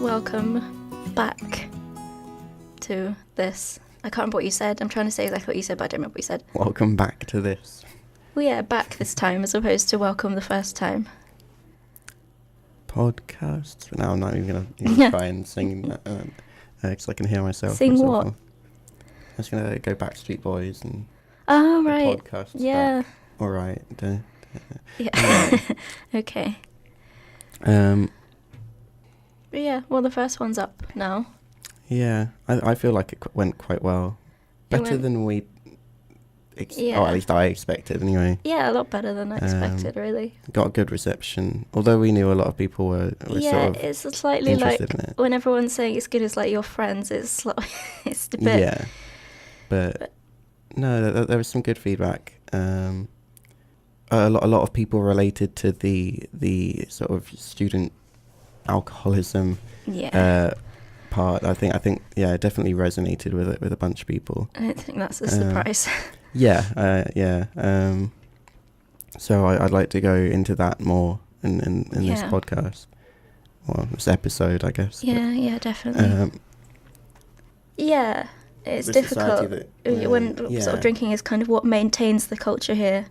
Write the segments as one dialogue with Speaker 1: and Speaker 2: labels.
Speaker 1: Welcome back to this. I can't remember what you said. I'm trying to say exactly what you said, but I don't remember what you said.
Speaker 2: Welcome back to this.
Speaker 1: Well, yeah, back this time as opposed to welcome the first time.
Speaker 2: Podcast? No, I'm not even going to try and sing that because I can hear myself.
Speaker 1: Sing what?
Speaker 2: I was going to go Backstreet Boys and
Speaker 1: Oh, right.
Speaker 2: podcast.
Speaker 1: Yeah.
Speaker 2: All right.
Speaker 1: Yeah. Okay. But yeah, well, the first one's up now.
Speaker 2: Yeah, I feel like it went quite well. Better than we...
Speaker 1: Yeah.
Speaker 2: Or at least I expected, anyway.
Speaker 1: Yeah, a lot better than I expected, really.
Speaker 2: Got a good reception. Although we knew a lot of people were
Speaker 1: yeah,
Speaker 2: sort of
Speaker 1: it's slightly like...
Speaker 2: in it.
Speaker 1: When everyone's saying it's good as, like, your friends, it's like... it's a bit...
Speaker 2: Yeah. But no, there was some good feedback. A lot of people related to the sort of student alcoholism part. I think yeah, it definitely resonated with a bunch of people.
Speaker 1: I don't think that's a surprise.
Speaker 2: Yeah. So I'd like to go into that more in this podcast. Well, this episode, I guess.
Speaker 1: Yeah, definitely. Yeah, it's difficult when sort of drinking is kind of what maintains the culture here.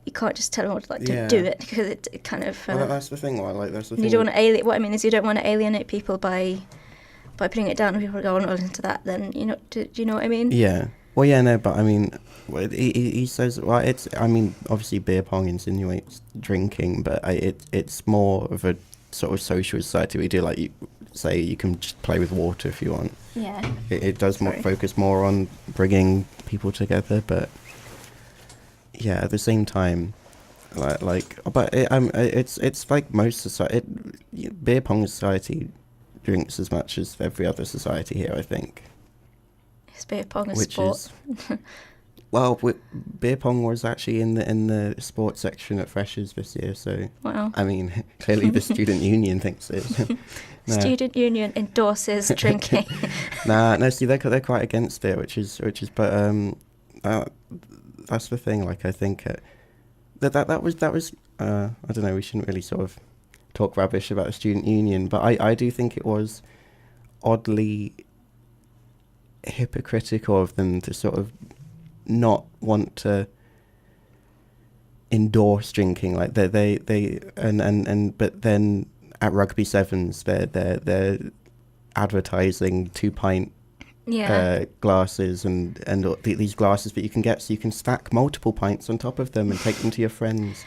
Speaker 1: You can't just tell them what to do it because it kind of.
Speaker 2: Well, that's the thing. That's the thing.
Speaker 1: You don't want to alienate. What I mean is, you don't want to alienate people by putting it down. And people go, "Oh, no, listen to that." Then do you know what I mean?
Speaker 2: Yeah. Well, yeah, no, but I mean, he says, well, it's. I mean, obviously, beer pong insinuates drinking, but it's more of a sort of social society. We do like you can just play with water if you want.
Speaker 1: Yeah.
Speaker 2: It does focus more on bringing people together, but. Yeah, at the same time, but it's like most society. Beer pong society drinks as much as every other society here, I think.
Speaker 1: Is beer pong a sport?
Speaker 2: Well, beer pong was actually in the sports section at Freshers this year, so.
Speaker 1: Wow.
Speaker 2: I mean, clearly the student union thinks it.
Speaker 1: Student union endorses drinking.
Speaker 2: No, see, they're quite against it, which is, but that's the thing. Like, I think that was I don't know. We shouldn't really sort of talk rubbish about the student union, but I do think it was oddly hypocritical of them to sort of not want to endorse drinking. Like they but then at Rugby Sevens they're advertising 2-pint. Glasses and these glasses that you can get, so you can stack multiple pints on top of them and take them to your friends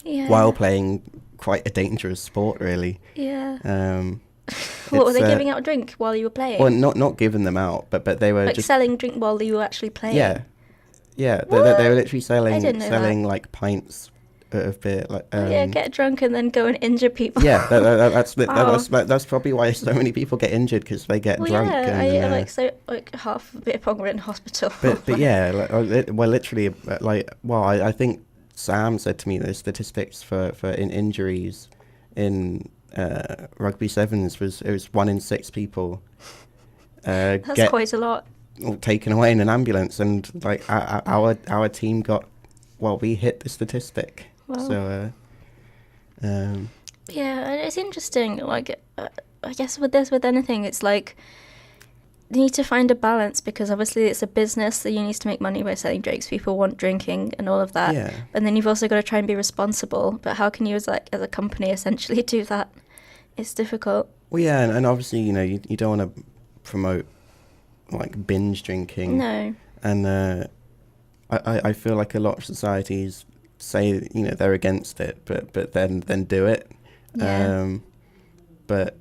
Speaker 2: while playing quite a dangerous sport, really.
Speaker 1: What were they giving out a drink while you were playing?
Speaker 2: Well, not giving them out, but they were
Speaker 1: like
Speaker 2: just
Speaker 1: selling drink while you were actually playing.
Speaker 2: They were literally selling like pints of beer. Like
Speaker 1: get drunk and then go and injure people.
Speaker 2: That's probably why so many people get injured, because they get drunk.
Speaker 1: Half of beer pong were in hospital.
Speaker 2: But literally, I think Sam said to me the statistics for injuries in Rugby Sevens was 1 in 6 people.
Speaker 1: That's quite a lot.
Speaker 2: Taken away in an ambulance, and like our team we hit the statistic.
Speaker 1: Wow.
Speaker 2: So,
Speaker 1: it's interesting. Like, I guess with anything, it's like you need to find a balance, because obviously it's a business that you need to make money by selling drinks. People want drinking and all of that.
Speaker 2: Yeah.
Speaker 1: And then you've also got to try and be responsible. But how can you, as a company, essentially do that? It's difficult.
Speaker 2: Well, yeah, and obviously, you don't want to promote like binge drinking.
Speaker 1: No.
Speaker 2: And I feel like a lot of societies say they're against it, but then do it.
Speaker 1: Yeah.
Speaker 2: But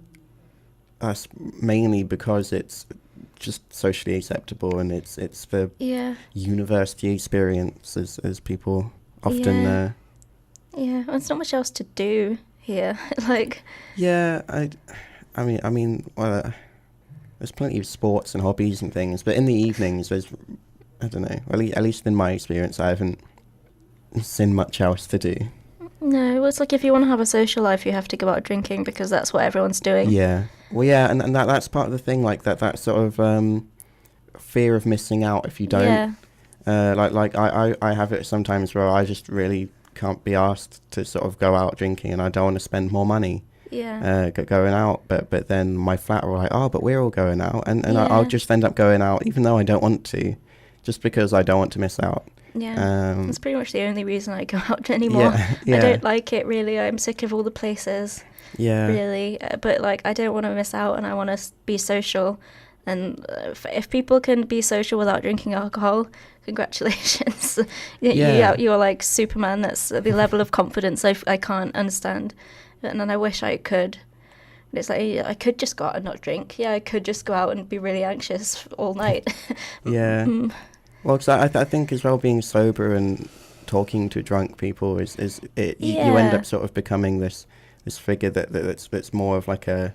Speaker 2: that's mainly because it's just socially acceptable, and it's the university experience, as people often.
Speaker 1: Well, there's not much else to do here. Like.
Speaker 2: Yeah, I mean, well, there's plenty of sports and hobbies and things, but in the evenings there's, I don't know, at least in my experience, I haven't seen much else to do.
Speaker 1: No, it's like if you want to have a social life, you have to go out drinking because that's what everyone's doing.
Speaker 2: Yeah. Well, yeah, and that's part of the thing, like that sort of fear of missing out if you don't. Yeah. Like I have it sometimes where I just really can't be asked to sort of go out drinking, and I don't want to spend more money.
Speaker 1: Yeah.
Speaker 2: Going out, but then my flat were like, oh, but we're all going out, and I'll just end up going out even though I don't want to, just because I don't want to miss out.
Speaker 1: Yeah, that's pretty much the only reason I go out anymore. Yeah. I don't like it really. I'm sick of all the places.
Speaker 2: Yeah.
Speaker 1: Really, but like I don't want to miss out, and I want to be social. And if people can be social without drinking alcohol, congratulations. You're like Superman. That's the level of confidence I can't understand. And then I wish I could. It's like I could just go out and not drink. Yeah, I could just go out and be really anxious all night.
Speaker 2: Yeah. Well, cause I think as well, being sober and talking to drunk people you end up sort of becoming this figure that's more of like a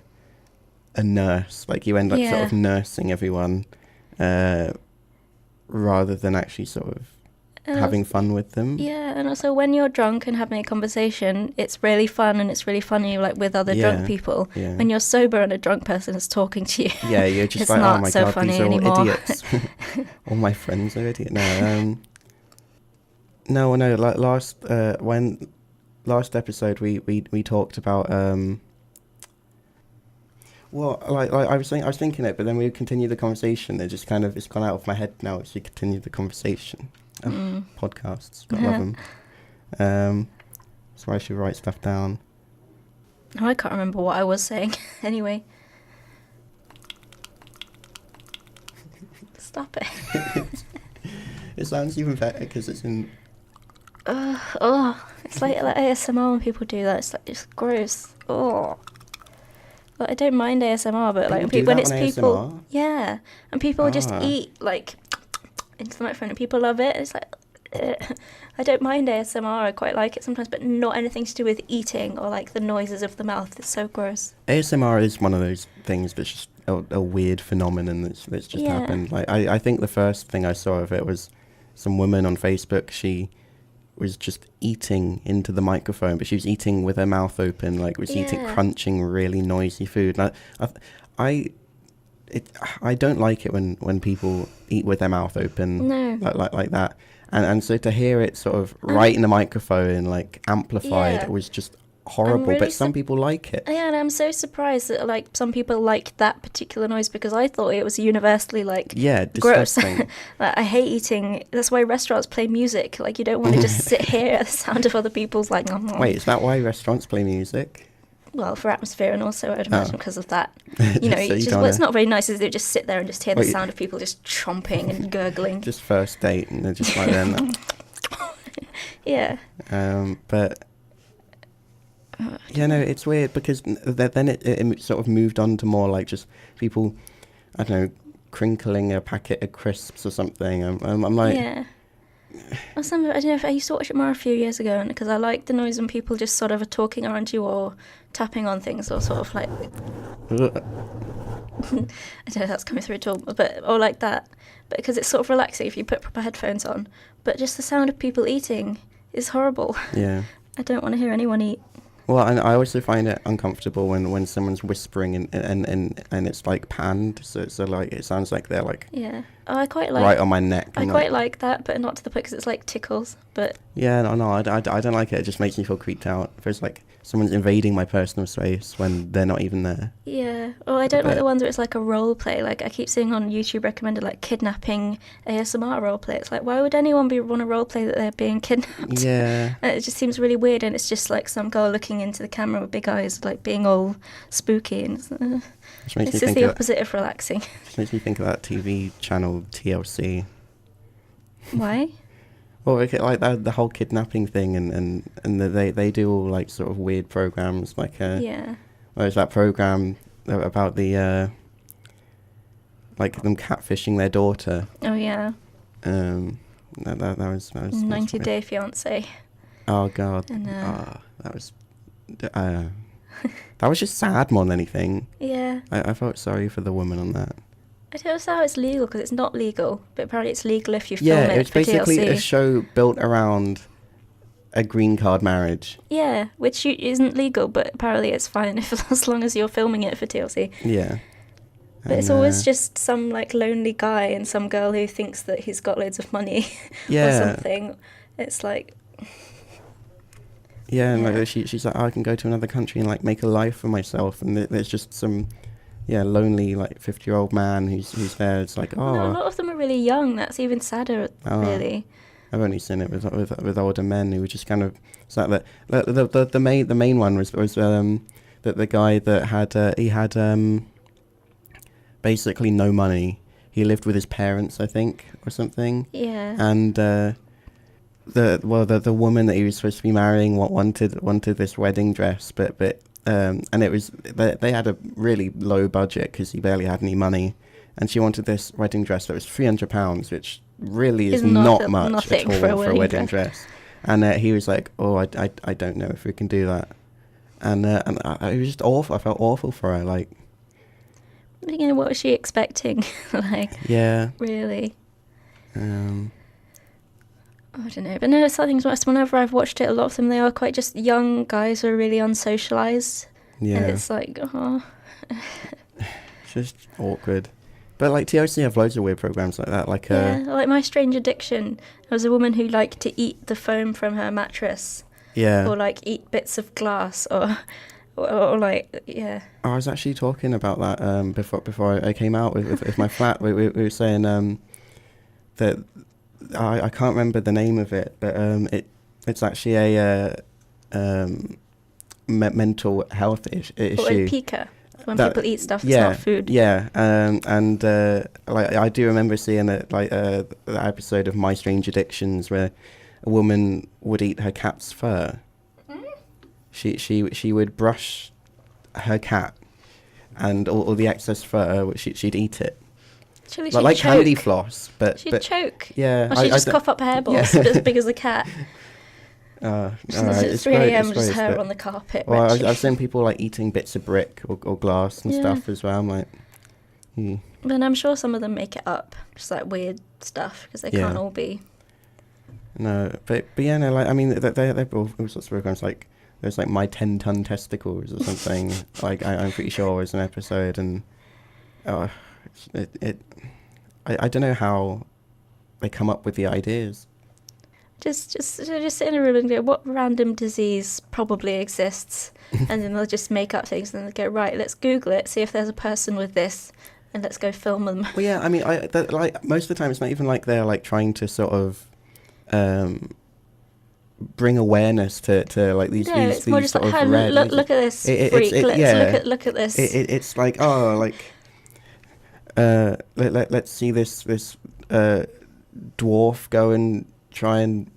Speaker 2: nurse. Like you end up sort of nursing everyone, rather than actually sort of having fun with them.
Speaker 1: Yeah, and also when you're drunk and having a conversation, it's really fun and it's really funny, like with other drunk people. Yeah. When you're sober and a drunk person is talking to you,
Speaker 2: yeah, you're just
Speaker 1: it's
Speaker 2: like,
Speaker 1: not
Speaker 2: oh my
Speaker 1: so
Speaker 2: god,
Speaker 1: funny
Speaker 2: these are all
Speaker 1: anymore.
Speaker 2: idiots. All my friends are idiots. No, like last episode we talked about well, like I was thinking it, but then we continued the conversation. It just kind of, it's gone out of my head now. So we continued the conversation. Podcasts, gotta love them. So I should write stuff down.
Speaker 1: Oh, I can't remember what I was saying. Anyway, stop it.
Speaker 2: It sounds even better because it's in.
Speaker 1: It's like ASMR when people do that. It's like it's gross. Oh. But I don't mind ASMR, but like when it's people, ASMR? Yeah, and people just eat like into the microphone, and people love it. It's like I don't mind ASMR. I quite like it sometimes, but not anything to do with eating or like the noises of the mouth. It's so gross.
Speaker 2: ASMR is one of those things that's just a weird phenomenon that's just happened. Like I think the first thing I saw of it was some woman on Facebook. She was just eating into the microphone, but she was eating with her mouth open, like was eating, crunching really noisy food. And I don't like it when people eat with their mouth open, like that. And so to hear it sort of right in the microphone, like amplified, it was just horrible. Really but some people like it.
Speaker 1: Yeah, and I'm so surprised that like some people like that particular noise, because I thought it was universally like gross. Like, I hate eating. That's why restaurants play music. Like you don't want to just sit here at the sound of other people's like.
Speaker 2: Wait, is that why restaurants play music?
Speaker 1: Well, for atmosphere, and also I'd imagine because of that. You know, so it's not very nice, is it? Just sit there and just hear the sound of people just chomping and gurgling.
Speaker 2: Just first date, and they're just like then.
Speaker 1: Yeah.
Speaker 2: But. Yeah, no, it's weird because then it sort of moved on to more like just people, I don't know, crinkling a packet of crisps or something. I'm like...
Speaker 1: Yeah. Or some, I don't know, if I used to watch it more a few years ago, because I like the noise when people just sort of are talking around you or tapping on things or sort of like... I don't know if that's coming through at all, or like that. But because it's sort of relaxing if you put proper headphones on. But just the sound of people eating is horrible.
Speaker 2: Yeah.
Speaker 1: I don't want to hear anyone eat.
Speaker 2: Well, and I also find it uncomfortable when someone's whispering and it's like panned, so like it sounds like they're like
Speaker 1: I quite like
Speaker 2: right on my neck.
Speaker 1: I quite like that, but not to the point because it's like tickles. But
Speaker 2: no, I don't like it. It just makes me feel creeped out. It feels like someone's invading my personal space when they're not even there.
Speaker 1: Yeah. Well, I don't like the ones where it's like a role play. Like I keep seeing on YouTube recommended like kidnapping ASMR role play. It's like, why would anyone want to role play that they're being kidnapped?
Speaker 2: Yeah.
Speaker 1: And it just seems really weird, and it's just like some girl looking into the camera with big eyes, like being all spooky. And this is the opposite of relaxing.
Speaker 2: It makes me think of that TV channel TLC.
Speaker 1: Why?
Speaker 2: Well, like the whole kidnapping thing, and they do all like sort of weird programs, like there's that program about the like them catfishing their daughter.
Speaker 1: Oh yeah.
Speaker 2: That was
Speaker 1: 90 Day Fiancé.
Speaker 2: Oh god. And, that was just sad more than anything.
Speaker 1: Yeah.
Speaker 2: I felt sorry for the woman on that.
Speaker 1: I don't know how it's legal, because it's not legal, but apparently it's legal if you film it.
Speaker 2: Yeah, it's basically
Speaker 1: TLC.
Speaker 2: a show built around a green card marriage.
Speaker 1: Yeah, which isn't legal, but apparently it's fine as long as you're filming it for TLC.
Speaker 2: Yeah.
Speaker 1: But it's always just some like lonely guy and some girl who thinks that he's got loads of money or something. It's like...
Speaker 2: Yeah, and like she's like, I can go to another country and like make a life for myself, and there's just some lonely like 50-year-old man who's there. It's like, oh,
Speaker 1: no, a lot of them are really young. That's even sadder, really.
Speaker 2: I've only seen it with older men who were just kind of... It's like the main one was that the guy that had basically no money. He lived with his parents, I think, or something.
Speaker 1: Yeah.
Speaker 2: And the woman that he was supposed to be marrying wanted this wedding dress, but and it was they had a really low budget because he barely had any money, and she wanted this wedding dress that was £300, which really is not much at all for a wedding dress. And he was like, "Oh, I don't know if we can do that," and it was just awful. I felt awful for her, like.
Speaker 1: You know, what was she expecting? Like,
Speaker 2: yeah,
Speaker 1: really. I don't know, but no, something's worse. Whenever I've watched it, a lot of them, they are quite just young guys who are really unsocialized. Yeah, and it's like, oh,
Speaker 2: it's just awkward. But like TLC have loads of weird programs like that. Like
Speaker 1: like My Strange Addiction. There was a woman who liked to eat the foam from her mattress.
Speaker 2: Yeah.
Speaker 1: Or like eat bits of glass, or like, yeah.
Speaker 2: I was actually talking about that before I came out with my flat. We were saying that I can't remember the name of it, but it's actually a mental health issue.
Speaker 1: Or pica, when people eat stuff that's not food.
Speaker 2: Yeah, and like I do remember seeing it, like the episode of My Strange Addictions where a woman would eat her cat's fur. She would brush her cat, and all the excess fur, she'd eat it.
Speaker 1: Surely
Speaker 2: like
Speaker 1: choke.
Speaker 2: Candy floss, but
Speaker 1: she'd choke.
Speaker 2: Yeah,
Speaker 1: or she'd just cough up hairballs as big as a cat. It's 3 a.m. just hair on the carpet.
Speaker 2: Well, I've seen people like eating bits of brick or glass and stuff as well. I'm like,
Speaker 1: Then I'm sure some of them make it up, just like weird stuff, because they can't all be.
Speaker 2: No, but yeah, no, like I mean, they're all sorts of programs like. There's like My 10-Ton Testicles or something. Like I'm pretty sure was an episode, and I don't know how they come up with the ideas. Just
Speaker 1: sit in a room and go, what random disease probably exists, and then they'll just make up things, and they'll go, right, let's Google it, see if there's a person with this, and let's go film them.
Speaker 2: Well, yeah, I mean, like most of the time it's not even like they're like trying to sort of. Bring awareness to like these
Speaker 1: it's
Speaker 2: these
Speaker 1: more just
Speaker 2: sort
Speaker 1: like,
Speaker 2: of red.
Speaker 1: Look at this freak. Look at this.
Speaker 2: It's like, oh, like let's see this dwarf go and try and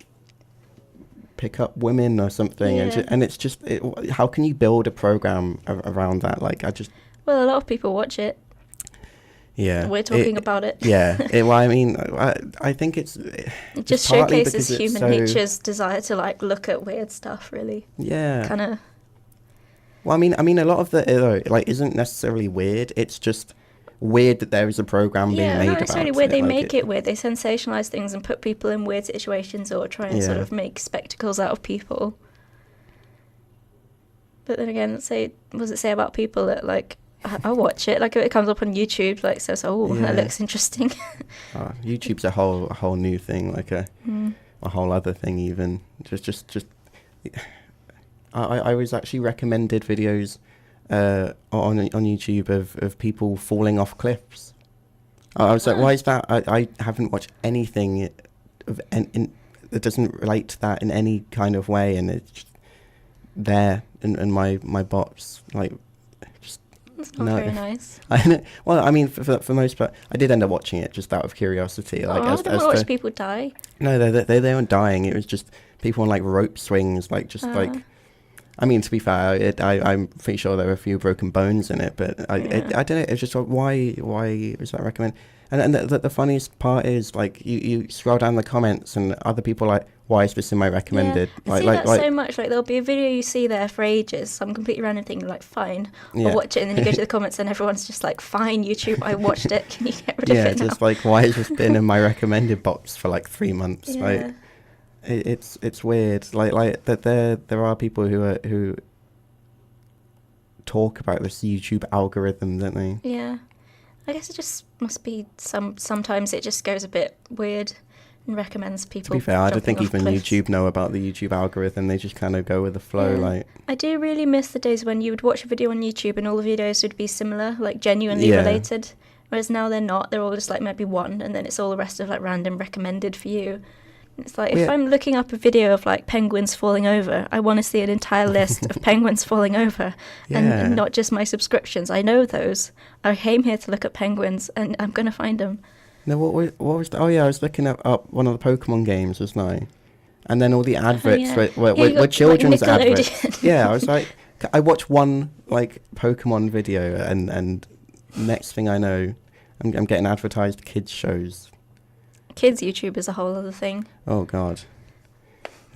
Speaker 2: pick up women or something, and it's just how can you build a program around that? Like
Speaker 1: well, a lot of people watch it.
Speaker 2: Yeah,
Speaker 1: we're talking about it.
Speaker 2: Yeah, well, I mean, I think it
Speaker 1: just showcases human nature's desire to like look at weird stuff. Really.
Speaker 2: Yeah.
Speaker 1: Kind of.
Speaker 2: Well, I mean, a lot of the like isn't necessarily weird. It's just weird that there is a program being made about it.
Speaker 1: Yeah, not necessarily weird. They make it weird. They sensationalize things and put people in weird situations or try and sort of make spectacles out of people. But then again, what does it say about people that like? I watch it, like it comes up on YouTube, like says, "Oh, that looks interesting."
Speaker 2: YouTube's a whole new thing, like a whole other thing. Even just, I was actually recommended videos on YouTube of people falling off cliffs. I was like, why is that? I haven't watched anything that doesn't relate to that in any kind of way, and it's just there in my bots, like.
Speaker 1: It's not very nice.
Speaker 2: Well, I mean, for most part, I did end up watching it just out of curiosity. Like,
Speaker 1: I don't watch people die.
Speaker 2: No, they weren't dying. It was just people on like rope swings, like just like. I mean, to be fair, I'm pretty sure there were a few broken bones in it, but I don't know. It's just like, why was that recommended? And the funniest part is like you scroll down the comments and other people are like, why is this in my recommended?
Speaker 1: I see that so much. Like there'll be a video you see there for ages, some completely random thing, like fine, I'll watch it, and then you go to the comments and everyone's just like, fine, YouTube, I watched it. Can you get rid of it now?
Speaker 2: Yeah, just like, why has this been in my recommended box for like 3 months?
Speaker 1: Yeah.
Speaker 2: Right? it's weird. Like that there are people who talk about this YouTube algorithm, don't they?
Speaker 1: Yeah. I guess it just must be sometimes it just goes a bit weird and recommends people.
Speaker 2: To be fair, I don't think even YouTube know about the YouTube algorithm. They just kind of go with the flow. Like,
Speaker 1: I do really miss the days when you would watch a video on YouTube and all the videos would be similar, like genuinely related. Whereas now they're not. They're all just like maybe one, and then it's all the rest of like random recommended for you. It's like, if I'm looking up a video of like penguins falling over, I want to see an entire list of penguins falling over, and not just my subscriptions. I know those. I came here to look at penguins, and I'm going to find them.
Speaker 2: No, what was I was looking up one of the Pokemon games, wasn't I? And then all the adverts were children's adverts. Yeah, I was like, I watched one like Pokemon video, and next thing I know, I'm getting advertised kids shows.
Speaker 1: Kids YouTube is a whole other thing.
Speaker 2: Oh God.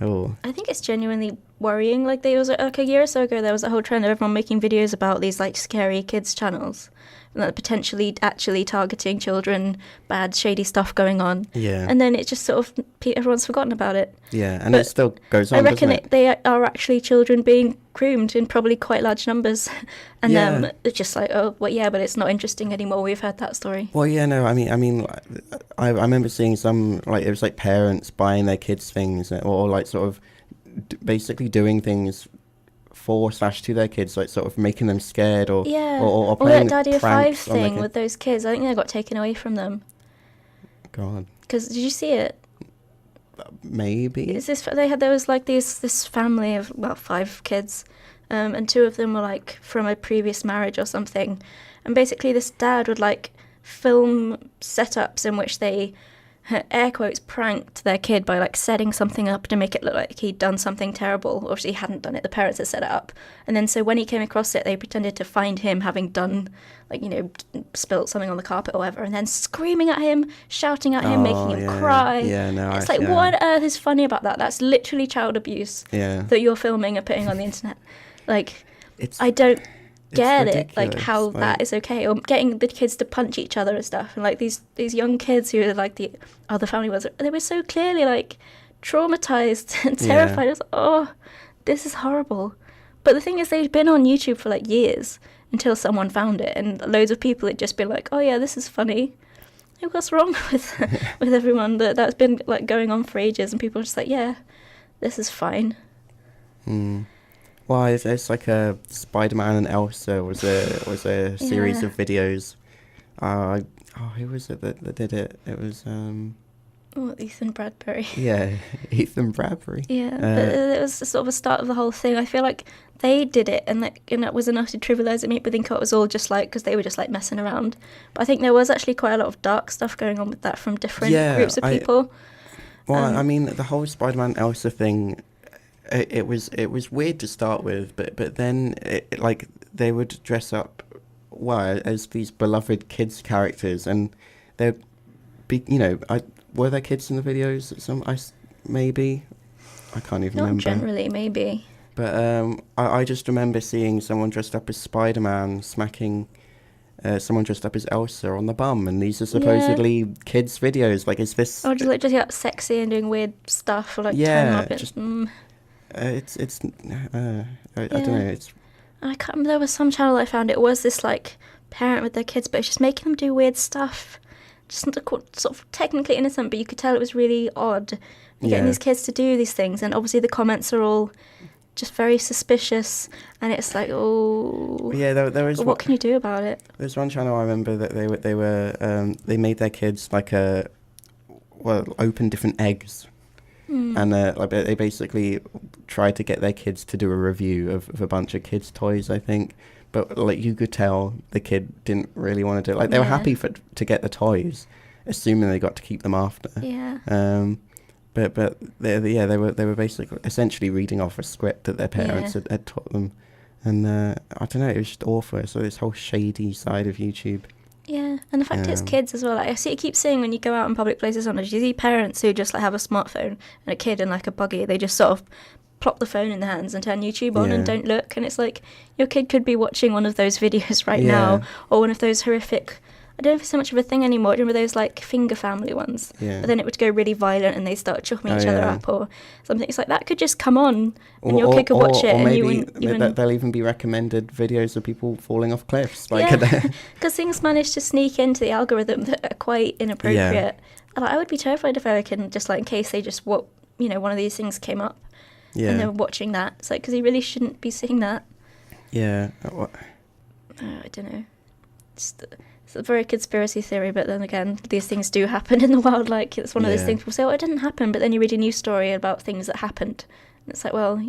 Speaker 2: Oh.
Speaker 1: I think it's genuinely worrying. Like, there was like a year or so ago, there was a whole trend of everyone making videos about these like scary kids channels, and that potentially actually targeting children, bad shady stuff going on.
Speaker 2: Yeah.
Speaker 1: And then it just sort of everyone's forgotten about it.
Speaker 2: Yeah, and it still goes on.
Speaker 1: I reckon they are actually children being groomed in probably quite large numbers, and it's just like, oh, well, yeah, but it's not interesting anymore. We've heard that story.
Speaker 2: Well, yeah, no, I mean, I remember seeing some, like, it was like parents buying their kids things, or like sort of basically doing things to their kids, like sort of making them scared, or playing
Speaker 1: that Daddy of Five thing
Speaker 2: with
Speaker 1: those kids. I think they got taken away from them.
Speaker 2: God.
Speaker 1: Because did you see it?
Speaker 2: Maybe.
Speaker 1: There was like this family of 5 kids, and 2 of them were like from a previous marriage or something, and basically this dad would like film setups in which they, air quotes, pranked their kid by like setting something up to make it look like he'd done something terrible. Obviously he hadn't done it, the parents had set it up, and then so when he came across it, they pretended to find him having done, like, you know, spilt something on the carpet or whatever, and then screaming at him, shouting at him, making him cry. It's like, what on earth is funny about that? That's literally child abuse that you're filming and putting on the internet. Like, I don't get it, like how that is okay, or getting the kids to punch each other and stuff, and like these young kids who are like the other family was, they were so clearly like traumatized and terrified. I was like, oh, this is horrible. But the thing is, they'd been on YouTube for like years until someone found it, and loads of people had just been like, oh yeah, this is funny. Like, what's wrong with everyone? That's been like going on for ages, and people are just like, yeah, this is fine.
Speaker 2: Well, it's like a Spider-Man and Elsa was a series of videos. Who was it that did it? It was
Speaker 1: Ethan Bradbury.
Speaker 2: Yeah, Ethan Bradbury.
Speaker 1: Yeah, but it was sort of a start of the whole thing. I feel like they did it, and that was enough to trivialise it. People think it was all just like because they were just like messing around. But I think there was actually quite a lot of dark stuff going on with that from different groups of people.
Speaker 2: Well, I mean, the whole Spider-Man Elsa thing. It was weird to start with, but then like they would dress up as these beloved kids characters, and they'd be, you know, were there kids in the videos? Maybe I can't even remember.
Speaker 1: Not generally, maybe.
Speaker 2: But I just remember seeing someone dressed up as Spider-Man smacking someone dressed up as Elsa on the bum, and these are supposedly kids' videos. Like, is this?
Speaker 1: Or just get sexy and doing weird stuff, or like
Speaker 2: I don't know.
Speaker 1: I can't remember. There was some channel I found. It was this like parent with their kids, but it's just making them do weird stuff. Just sort of technically innocent, but you could tell it was really odd. Getting these kids to do these things, and obviously the comments are all just very suspicious, and it's like, oh,
Speaker 2: yeah. There was.
Speaker 1: What can you do about it?
Speaker 2: There's one channel I remember that they made their kids like open different eggs. And like they basically tried to get their kids to do a review of a bunch of kids' toys, I think. But like you could tell the kid didn't really want to do it. Like they were happy to get the toys, assuming they got to keep them after.
Speaker 1: Yeah.
Speaker 2: But they were basically essentially reading off a script that their parents had taught them, and I don't know, it was just awful. So this whole shady side of YouTube.
Speaker 1: Yeah, and the fact it's kids as well. Like, I keep seeing when you go out in public places, sometimes you see parents who just like have a smartphone and a kid in like a buggy. They just sort of plop the phone in their hands and turn YouTube on and don't look. And it's like your kid could be watching one of those videos right now, or one of those horrific I don't know if it's so much of a thing anymore. I remember those like finger family ones.
Speaker 2: Yeah.
Speaker 1: But then it would go really violent and they start chopping each other up or something. It's like that could just come on and your kid could watch it, and you wouldn't even...
Speaker 2: They'll even be recommended videos of people falling off cliffs. Like,
Speaker 1: because things manage to sneak into the algorithm that are quite inappropriate. Yeah. And I would be terrified if I can just like in case they just one of these things came up. Yeah. And they were watching that. It's like because you really shouldn't be seeing that.
Speaker 2: Yeah.
Speaker 1: I don't know. It's a very conspiracy theory, but then again, these things do happen in the world. Like, it's one of those things people say, oh, it didn't happen, but then you read a news story about things that happened. And it's like, well,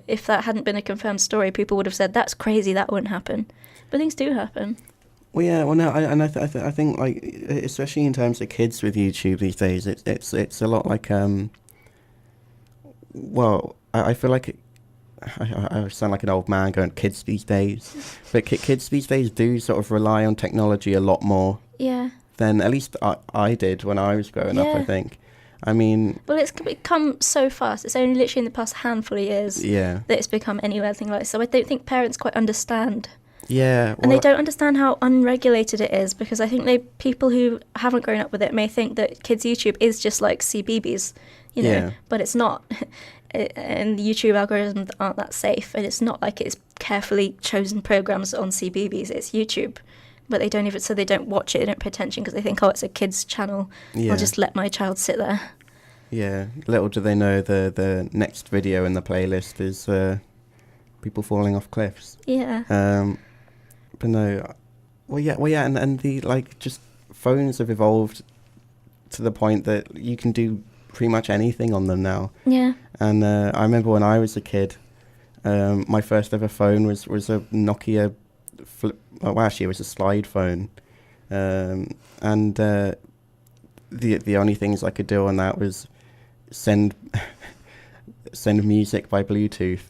Speaker 1: if that hadn't been a confirmed story, people would have said, that's crazy, that wouldn't happen. But things do happen.
Speaker 2: Well, yeah, well, no, I think, like, especially in terms of kids with YouTube these days, it's a lot like, I feel like I sound like an old man going, kids these days. But kids these days do sort of rely on technology a lot more.
Speaker 1: Yeah.
Speaker 2: Than at least I did when I was growing up, I think. I mean...
Speaker 1: Well, it's become so fast. It's only literally in the past handful of years that it's become anything like this. So I don't think parents quite understand.
Speaker 2: Yeah. Well,
Speaker 1: and they don't understand how unregulated it is, because I think people who haven't grown up with it may think that kids' YouTube is just like CBeebies, but it's not. And the YouTube algorithms aren't that safe, and it's not like it's carefully chosen programs on CBeebies. It's YouTube, but they don't watch it, they don't pay attention because they think, oh, it's a kids channel. I'll just let my child sit there.
Speaker 2: Yeah, little do they know the next video in the playlist is people falling off cliffs.
Speaker 1: Yeah.
Speaker 2: But no, and the just phones have evolved to the point that you can do pretty much anything on them now.
Speaker 1: Yeah.
Speaker 2: And I remember when I was a kid, my first ever phone was a Nokia flip. Well, actually, it was a slide phone, and the only things I could do on that was send music by Bluetooth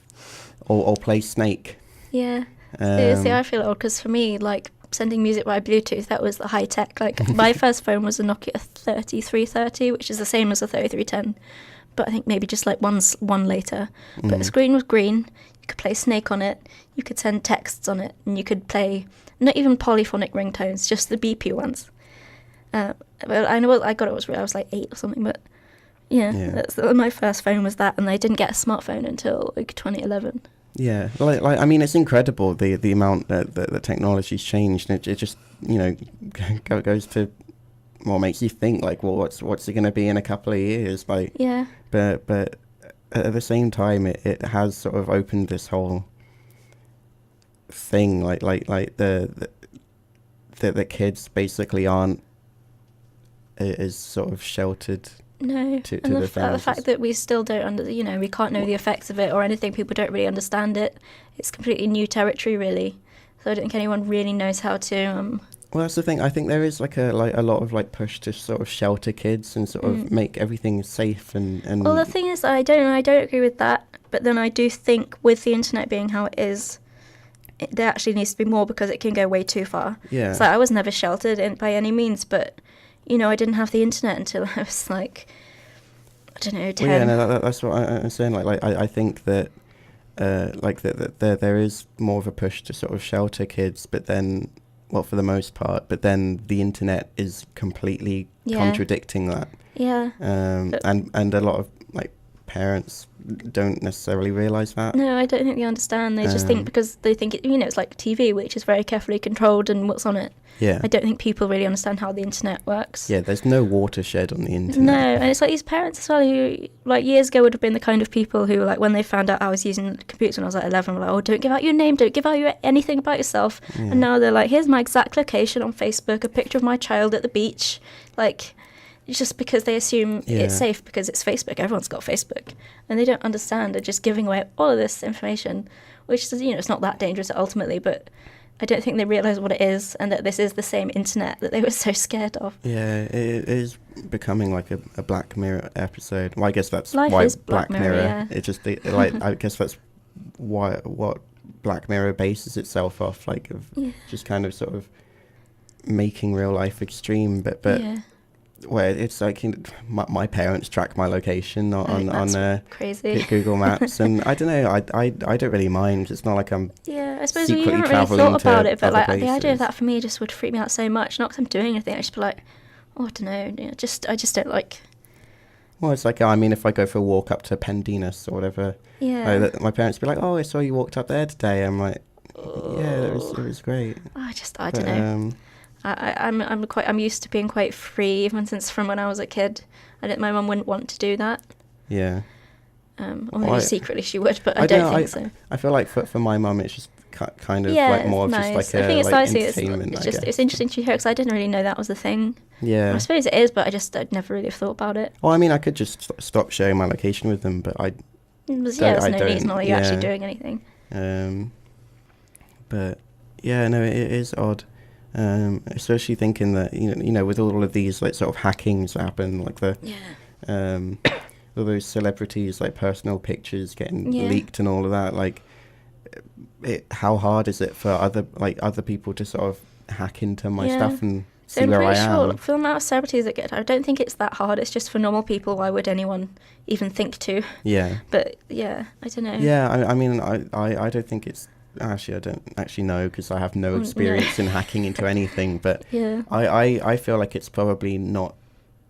Speaker 2: or play Snake.
Speaker 1: Yeah. See, I feel old because for me, like, sending music by Bluetooth, that was the high tech. Like, my first phone was a Nokia 3330, which is the same as a 3310, but I think maybe just like one later. But the screen was green. You could play Snake on it. You could send texts on it, and you could play not even polyphonic ringtones, just the beepy ones. But I know I got it. I was like 8 or something, but that's my first phone was that, and I didn't get a smartphone until like 2011.
Speaker 2: Yeah, like I mean, it's incredible the amount that the technology's changed, and it just goes to what makes you think like, well, what's it going to be in a couple of years? Like,
Speaker 1: yeah.
Speaker 2: But at the same time, it has sort of opened this whole thing, like the kids basically aren't as sort of sheltered.
Speaker 1: No,
Speaker 2: to
Speaker 1: and the fact that we still don't we can't know the effects of it or anything. People don't really understand it. It's completely new territory, really. So I don't think anyone really knows how to.
Speaker 2: Well, that's the thing. I think there is like a lot of like push to sort of shelter kids and sort of make everything safe and.
Speaker 1: Well, the thing is, I don't agree with that. But then I do think with the internet being how it is, there actually needs to be more, because it can go way too far.
Speaker 2: Yeah.
Speaker 1: So I was never sheltered by any means, but. I didn't have the internet until I was like, I don't know, 10.
Speaker 2: Well, yeah, no, that's what I'm saying. Like I think that, that there is more of a push to sort of shelter kids, but then, well, for the most part, but then the internet is completely contradicting that.
Speaker 1: Yeah.
Speaker 2: And a lot of like parents don't necessarily realise that.
Speaker 1: No, I don't think they understand. They just think, because they think it's like TV, which is very carefully controlled and what's on it.
Speaker 2: Yeah.
Speaker 1: I don't think people really understand how the internet works.
Speaker 2: Yeah, there's no watershed on the internet.
Speaker 1: No, and it's like these parents as well who, like, years ago would have been the kind of people who, like, when they found out I was using computers when I was like 11, were like, oh, don't give out your name, don't give out anything about yourself. Yeah. And now they're like, here's my exact location on Facebook, a picture of my child at the beach. Like, just because they assume it's safe because it's Facebook. Everyone's got Facebook. And they don't understand. They're just giving away all of this information, which is, it's not that dangerous ultimately, but I don't think they realise what it is, and that this is the same internet that they were so scared of.
Speaker 2: Yeah, it is becoming like a Black Mirror episode. Well, I guess that's
Speaker 1: Life
Speaker 2: why
Speaker 1: is
Speaker 2: Black Mirror.
Speaker 1: Yeah.
Speaker 2: It just I guess that's what Black Mirror bases itself off, like of just kind of sort of making real life extreme. But where it's like my parents track my location on
Speaker 1: crazy
Speaker 2: Google Maps, and I don't know, I don't really mind. It's not like I'm
Speaker 1: I suppose you haven't really thought about it, but like
Speaker 2: places.
Speaker 1: The idea of that for me just would freak me out so much. Not because I'm doing anything, I just be like, I don't know, I just don't like.
Speaker 2: Well, it's like, I mean, if I go for a walk up to Pendennis or whatever, my parents be like, oh, I saw you walked up there today. I'm like, yeah, it was great.
Speaker 1: I don't know. I'm used to being quite free, even since from when I was a kid. My mum wouldn't want to do that.
Speaker 2: Yeah.
Speaker 1: Or maybe secretly she would, but I don't think so.
Speaker 2: I feel like for my mum, it's just kind of like more of
Speaker 1: nice.
Speaker 2: just like
Speaker 1: I think it's
Speaker 2: like
Speaker 1: nice.
Speaker 2: entertainment.
Speaker 1: It's interesting to hear because I didn't really know that was a thing.
Speaker 2: Yeah.
Speaker 1: I suppose it is, but I'd never really thought about it.
Speaker 2: Well, I mean, I could just stop sharing my location with them, but
Speaker 1: there's no need. It's not like you're actually doing anything.
Speaker 2: But yeah, no, it is odd. Especially thinking that you know with all of these like sort of hackings that happen, like all those celebrities like personal pictures getting leaked and all of that, like how hard is it for other people to sort of hack into my stuff and see where I am? I'm pretty sure
Speaker 1: for the amount of celebrities that get, I don't think it's that hard. It's just for normal people. Why would anyone even think to? Yeah. But yeah, I don't know.
Speaker 2: Yeah, I mean, I don't think it's. Actually, I don't actually know because I have no experience in hacking into anything. But I feel like it's probably not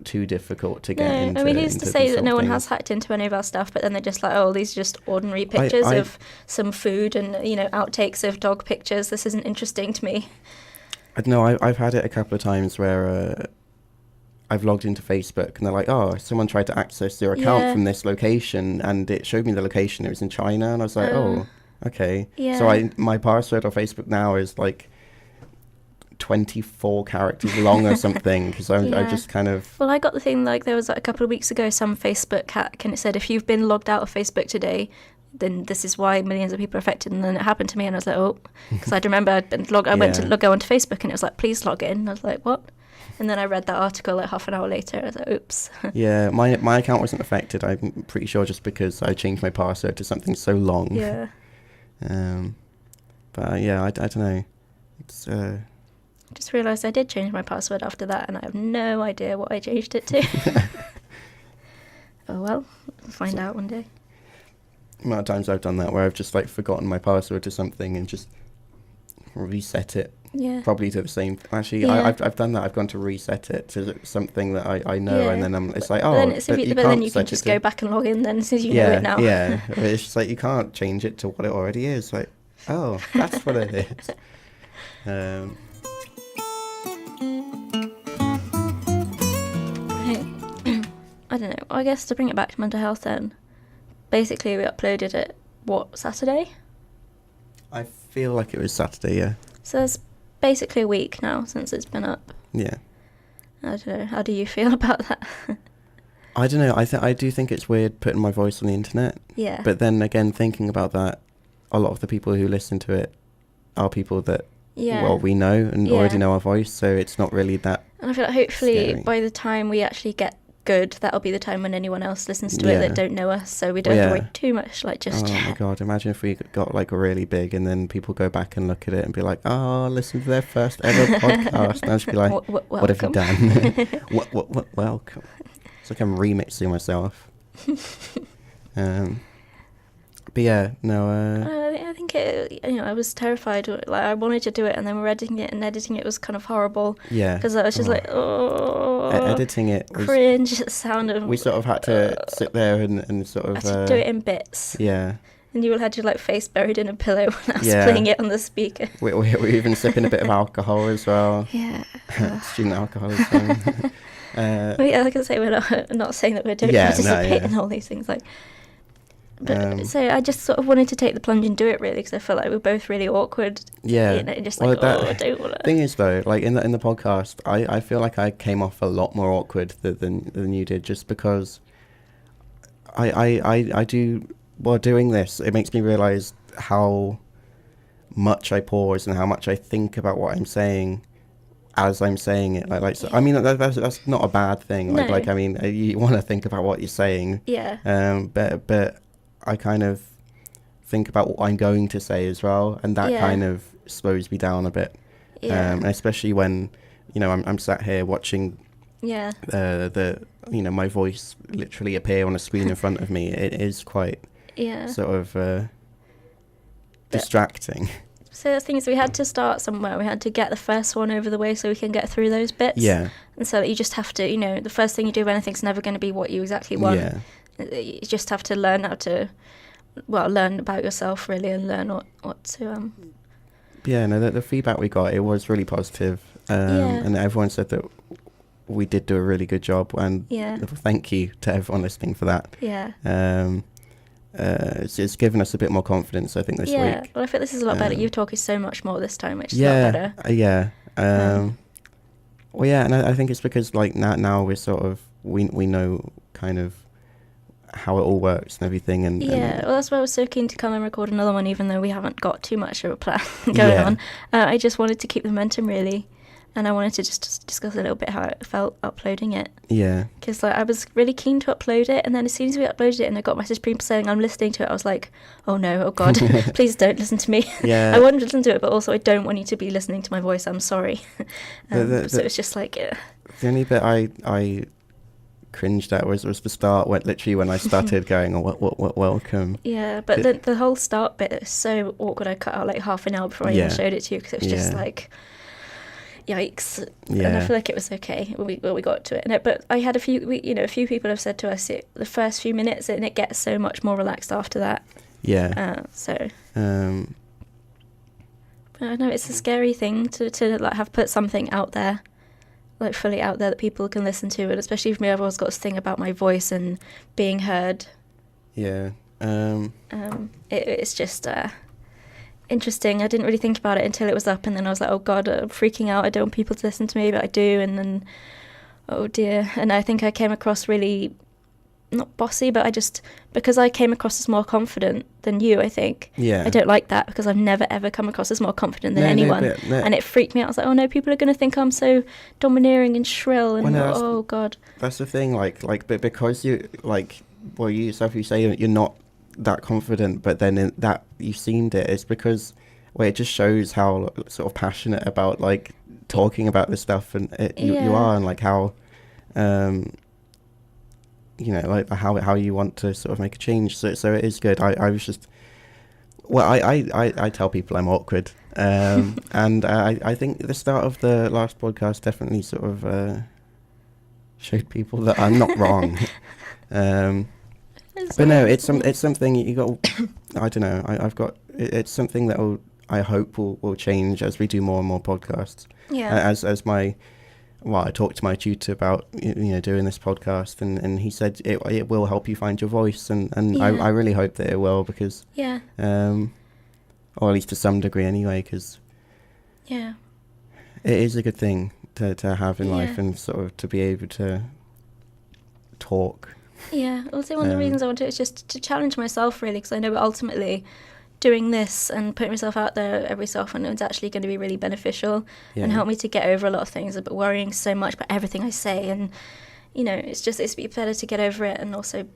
Speaker 2: too difficult to get into.
Speaker 1: I mean, who's to say that no one has hacked into any of our stuff, but then they're just like, oh, these are just ordinary pictures of some food and, outtakes of dog pictures. This isn't interesting to me.
Speaker 2: I don't know. I've had it a couple of times where I've logged into Facebook and they're like, oh, someone tried to access your account from this location, and it showed me the location. It was in China, and I was like, oh. Okay. Yeah. So my password on Facebook now is like 24 characters long or something because I just kind of.
Speaker 1: Well, I got the thing like there was like, a couple of weeks ago some Facebook hack and it said if you've been logged out of Facebook today, then this is why millions of people are affected. And then it happened to me and I was like, oh, because I'd remember I went to go onto Facebook and it was like, please log in. And I was like, what? And then I read that article like half an hour later. I was like, oops.
Speaker 2: Yeah, my account wasn't affected. I'm pretty sure just because I changed my password to something so long.
Speaker 1: Yeah.
Speaker 2: But yeah, I don't know. It's
Speaker 1: I just realised I did change my password after that, and I have no idea what I changed it to. Oh well, we'll find out one day.
Speaker 2: The amount of times I've done that where I've just like forgotten my password to something and just reset it. Yeah. Probably to the same. Actually, I've done that. I've gone to reset it to something that I know, and then it's like, oh,
Speaker 1: but then you can just go back and log in then since you know it now.
Speaker 2: Yeah, it's just like you can't change it to what it already is. Like, oh, that's what it is.
Speaker 1: I don't know. I guess to bring it back to mental health then, basically we uploaded it, Saturday? I
Speaker 2: feel like it was Saturday, yeah.
Speaker 1: So it's basically a week now since it's been up.
Speaker 2: Yeah.
Speaker 1: I don't know. How do you feel about that?
Speaker 2: I don't know. I do think it's weird putting my voice on the internet.
Speaker 1: Yeah.
Speaker 2: But then again, thinking about that, a lot of the people who listen to it are people that, we know and already know our voice, so it's not really that.
Speaker 1: And I feel like hopefully by the time we actually get good, that'll be the time when anyone else listens to it that don't know us, so we don't have to worry too much yet.
Speaker 2: Oh my god, imagine if we got like really big and then people go back and look at it and be like, oh, listen to their first ever podcast, and I'll just be like, what have you done? Welcome. It's like I'm remixing myself. But yeah, no.
Speaker 1: I think it. I was terrified. Like I wanted to do it, and then we're editing it, and editing it was kind of horrible.
Speaker 2: Yeah.
Speaker 1: Because I was just
Speaker 2: editing it was
Speaker 1: cringe. The sound of.
Speaker 2: We sort of had to sit there and sort of.
Speaker 1: I had to do it in bits.
Speaker 2: Yeah.
Speaker 1: And you all had your face buried in a pillow when I was playing it on the speaker.
Speaker 2: We were even sipping a bit of alcohol as well.
Speaker 1: Yeah.
Speaker 2: Student alcoholism.
Speaker 1: Like I say, we're not saying that we don't participate in all these things. But so I just sort of wanted to take the plunge and do it really because I felt like we were both really awkward.
Speaker 2: Yeah.
Speaker 1: I don't want to.
Speaker 2: Thing is though, like in the podcast, I feel like I came off a lot more awkward than you did, just because I do, while doing this, it makes me realise how much I pause and how much I think about what I'm saying as I'm saying it. I mean, that's not a bad thing.
Speaker 1: No.
Speaker 2: I mean, you want to think about what you're saying.
Speaker 1: Yeah.
Speaker 2: But I kind of think about what I'm going to say as well, and that kind of slows me down a bit. Yeah. And especially when, I'm sat here watching my voice literally appear on a screen in front of me, it is quite sort of distracting.
Speaker 1: So the thing is, we had to start somewhere. We had to get the first one over the way so we can get through those bits.
Speaker 2: Yeah.
Speaker 1: And so you just have to, the first thing you do with anything's never going to be what you exactly want.
Speaker 2: Yeah.
Speaker 1: You just have to learn how to, learn about yourself, really, and learn what to...
Speaker 2: Yeah, no, the feedback we got, it was really positive. And everyone said that we did do a really good job. And thank you to everyone listening for that.
Speaker 1: Yeah.
Speaker 2: It's given us a bit more confidence, I think, this week.
Speaker 1: Yeah, well, I think this is a lot better. You're talking so much more this time, which is a lot better.
Speaker 2: Well, yeah, and I think it's because, like, now we're sort of, we know kind of how it all works and everything. And
Speaker 1: well, that's why I was so keen to come and record another one, even though we haven't got too much of a plan going on. I just wanted to keep the momentum, really. And I wanted to just discuss a little bit how it felt uploading it.
Speaker 2: Yeah.
Speaker 1: Because I was really keen to upload it, and then as soon as we uploaded it and I got message people saying I'm listening to it, I was like, oh no, oh God, please don't listen to me.
Speaker 2: Yeah.
Speaker 1: I want to listen to it, but also I don't want you to be listening to my voice. I'm sorry. So it was just like...
Speaker 2: The only bit I cringed at was the start, when I started going, welcome.
Speaker 1: Yeah, but the whole start bit is so awkward. I cut out like half an hour before I even showed it to you, because it was just like... Yikes.
Speaker 2: Yeah.
Speaker 1: And I feel like it was okay when we got to it. But I had a few people have said to us the first few minutes, and it gets so much more relaxed after that.
Speaker 2: Yeah.
Speaker 1: But I know it's a scary thing to like have put something out there, like fully out there that people can listen to, and especially for me, I've always got this thing about my voice and being heard.
Speaker 2: Yeah.
Speaker 1: It's just interesting. I didn't really think about it until it was up, and then I was like, oh God, I'm freaking out. I don't want people to listen to me, but I do. And then, oh dear. And I think I came across really, not bossy, but because I came across as more confident than you, I think.
Speaker 2: Yeah.
Speaker 1: I don't like that, because I've never ever come across as more confident than anyone. And it freaked me out. I was like, oh no, people are going to think I'm so domineering and shrill, and oh God.
Speaker 2: That's the thing, but because you, you yourself, you say you're not that confident, but then in that you seemed it's because it just shows how sort of passionate about like talking about this stuff, and you are, and like how like how you want to sort of make a change. So it is good. I was just I tell people I'm awkward, and I think the start of the last podcast definitely sort of showed people that I'm not wrong. But no, it's something you got. I don't know. It's something that I hope will change as we do more and more podcasts.
Speaker 1: Yeah.
Speaker 2: As I talked to my tutor about doing this podcast, and he said it will help you find your voice, and I really hope that it will, because or at least to some degree anyway, because it is a good thing to have in life, and sort of to be able to talk.
Speaker 1: Yeah, also one of the reasons I want to is just to challenge myself, really, because I know ultimately doing this and putting myself out there every so often is actually going to be really beneficial and help me to get over a lot of things. But worrying so much about everything I say, and it's better to get over it, and also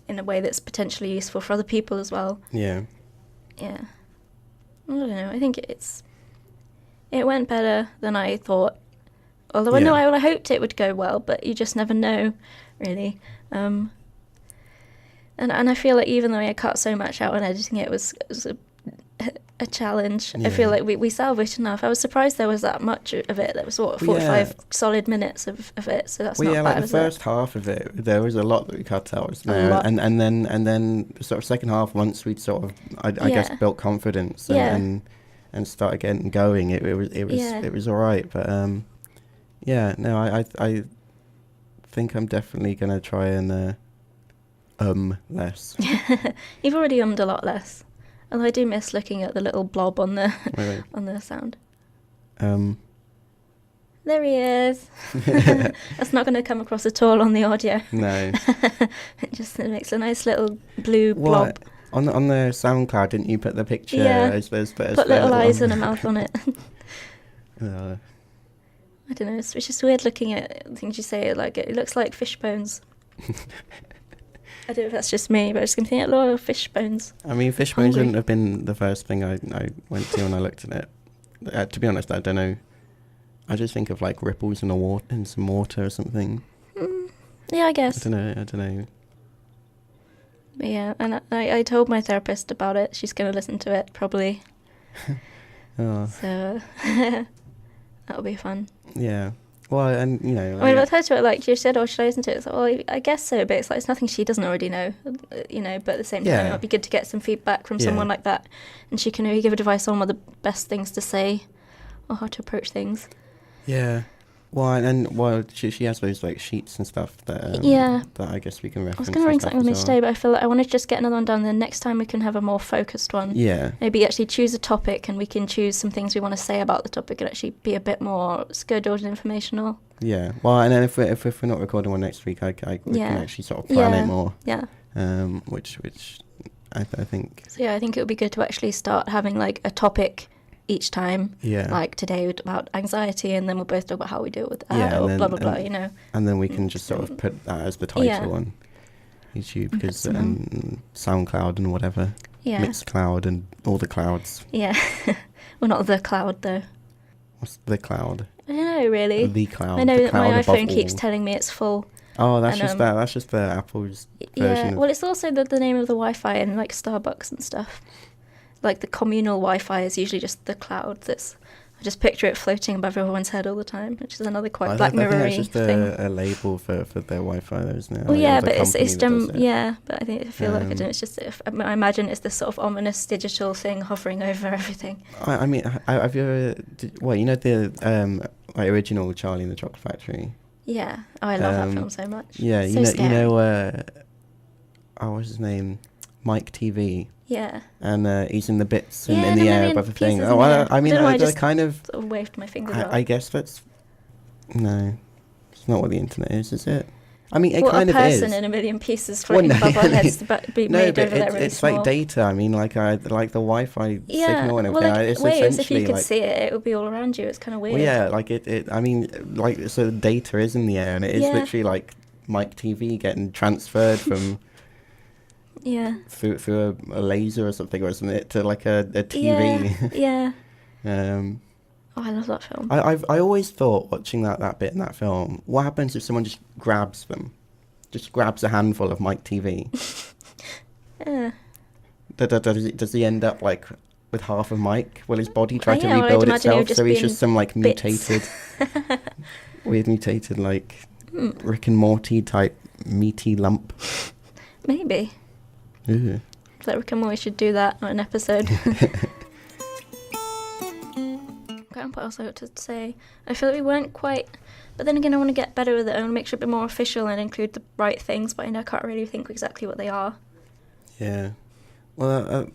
Speaker 1: in a way that's potentially useful for other people as well.
Speaker 2: Yeah.
Speaker 1: Yeah. I don't know. I think it went better than I thought. Although I hoped it would go well, but you just never know, really. And I feel like even though I cut so much out and editing it was a challenge, I feel like we salvaged enough. I was surprised there was that much of it. There was 45 solid minutes of it, so that's not bad.
Speaker 2: Like the first half of it, there was a lot that we cut out, and then sort of second half, once we'd sort of I guess built confidence and started getting going, it was all right. But I think I'm definitely gonna try and less.
Speaker 1: You've already a lot less. Although I do miss looking at the little blob on the on the sound. There he is. That's not going to come across at all on the audio.
Speaker 2: No.
Speaker 1: it makes a nice little blue blob.
Speaker 2: On the SoundCloud, didn't you put the picture?
Speaker 1: Put little eyes and a mouth on it. I don't know. It's just weird looking at things you say. Like it looks like fish bones. I don't know if that's just me, but I was going to think a lot of fish bones.
Speaker 2: I mean, fish bones wouldn't have been the first thing I went to when I looked at it. To be honest, I don't know. I just think of like ripples in some water or something.
Speaker 1: Yeah, I guess.
Speaker 2: I don't know.
Speaker 1: But yeah, and I told my therapist about it. She's going to listen to it, probably.
Speaker 2: Oh.
Speaker 1: So, that'll be fun.
Speaker 2: Yeah. Well, and, you know...
Speaker 1: I mean, I told her, like, she said, should I listen to it? It's like, well, I guess so, but it's like, it's nothing she doesn't already know, you know, but at the same time, it might be good to get some feedback from someone like that, and she can maybe give advice on what the best things to say, or how to approach things.
Speaker 2: Yeah. Well, and she has those, like, sheets and stuff that I guess we can reference.
Speaker 1: I was going to bring something on this today, but I feel like I want to just get another one done, then next time we can have a more focused one.
Speaker 2: Yeah.
Speaker 1: Maybe actually choose a topic, and we can choose some things we want to say about the topic, and actually be a bit more scheduled and informational.
Speaker 2: Yeah. Well, and then if we're not recording one next week, we can actually sort of plan it more.
Speaker 1: Yeah.
Speaker 2: Which I think.
Speaker 1: So yeah, I think it would be good to actually start having like a topic each time.
Speaker 2: Yeah.
Speaker 1: Like today about anxiety, and then we'll both talk about how we deal with that, or then, blah blah blah. You know.
Speaker 2: And then we can just sort of put that as the title on YouTube, because and SoundCloud and whatever.
Speaker 1: Yeah.
Speaker 2: Mixcloud and all the clouds.
Speaker 1: Yeah. Well, not the cloud though.
Speaker 2: What's the cloud?
Speaker 1: I don't know really.
Speaker 2: The cloud.
Speaker 1: I know that my iPhone keeps telling me it's full.
Speaker 2: Oh, that's just that. That's just the Apple's version.
Speaker 1: Yeah. Well, it's also the name of the Wi-Fi in like Starbucks and stuff. Like the communal Wi-Fi is usually just the cloud. I just picture it floating above everyone's head all the time, which is another quite Black Mirror-y thing. I think that's just a label for their Wi-Fi, though, isn't it? Well, yeah, but it's yeah, but I feel like it's just. I imagine it's this sort of ominous digital thing hovering over everything.
Speaker 2: I mean, have you ever? You know the original Charlie and the Chocolate Factory?
Speaker 1: Yeah, I love that film so much.
Speaker 2: Yeah, what's his name? Mike TV.
Speaker 1: Yeah.
Speaker 2: And he's in the bits in the air above the thing. Oh, I mean, I just kind of
Speaker 1: waved my finger.
Speaker 2: I guess that's no, it's not what the internet is it? I mean, it kind of is.
Speaker 1: A person in a million pieces floating above our heads, but be made over there really
Speaker 2: it's
Speaker 1: small.
Speaker 2: like data. I mean, like the Wi-Fi signal and everything.
Speaker 1: Well, like
Speaker 2: it's
Speaker 1: waves, if you could
Speaker 2: like,
Speaker 1: see it, it would be all around you. It's kind of weird.
Speaker 2: Well, yeah, like it. I mean, like so, the data is in the air, and it is literally like Mike TV getting transferred from.
Speaker 1: Yeah.
Speaker 2: Through a laser or something, or something, to like a TV.
Speaker 1: Yeah. Oh, I love that film.
Speaker 2: I always thought, watching that bit in that film, what happens if someone just grabs a handful of Mike TV?
Speaker 1: Yeah.
Speaker 2: Does he end up like with half of Mike? Will his body try to rebuild itself? So he's just some like mutated, weird mutated like Rick and Morty type meaty lump.
Speaker 1: Maybe.
Speaker 2: Ooh.
Speaker 1: So I reckon we should do that on an episode. What else I got to say? I feel like we weren't quite, but then again I want to get better with it. I want to make sure it's a bit more official and include the right things, but I can't really think exactly what they are.
Speaker 2: Yeah. Well,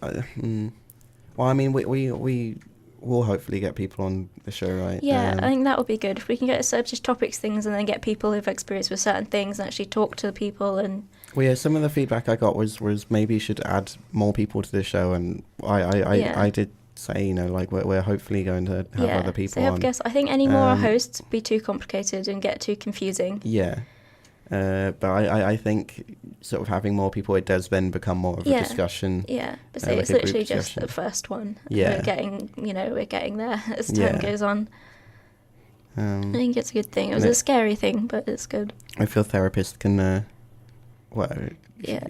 Speaker 2: well, I mean, we will hopefully get people on the show, right?
Speaker 1: Yeah, I think that would be good. If we can get just topics, things, and then get people who've experienced with certain things and actually talk to the people and...
Speaker 2: Well, yeah, some of the feedback I got was maybe you should add more people to the show, and I did say, like we're hopefully going to have other people on.
Speaker 1: I think any more hosts be too complicated and get too confusing.
Speaker 2: Yeah. But I think sort of having more people, it does then become more of a discussion.
Speaker 1: Yeah, but so it's literally just the first one.
Speaker 2: Yeah.
Speaker 1: We're getting there as time goes on. I think it's a good thing. It was a scary thing, but it's good.
Speaker 2: I feel therapists can,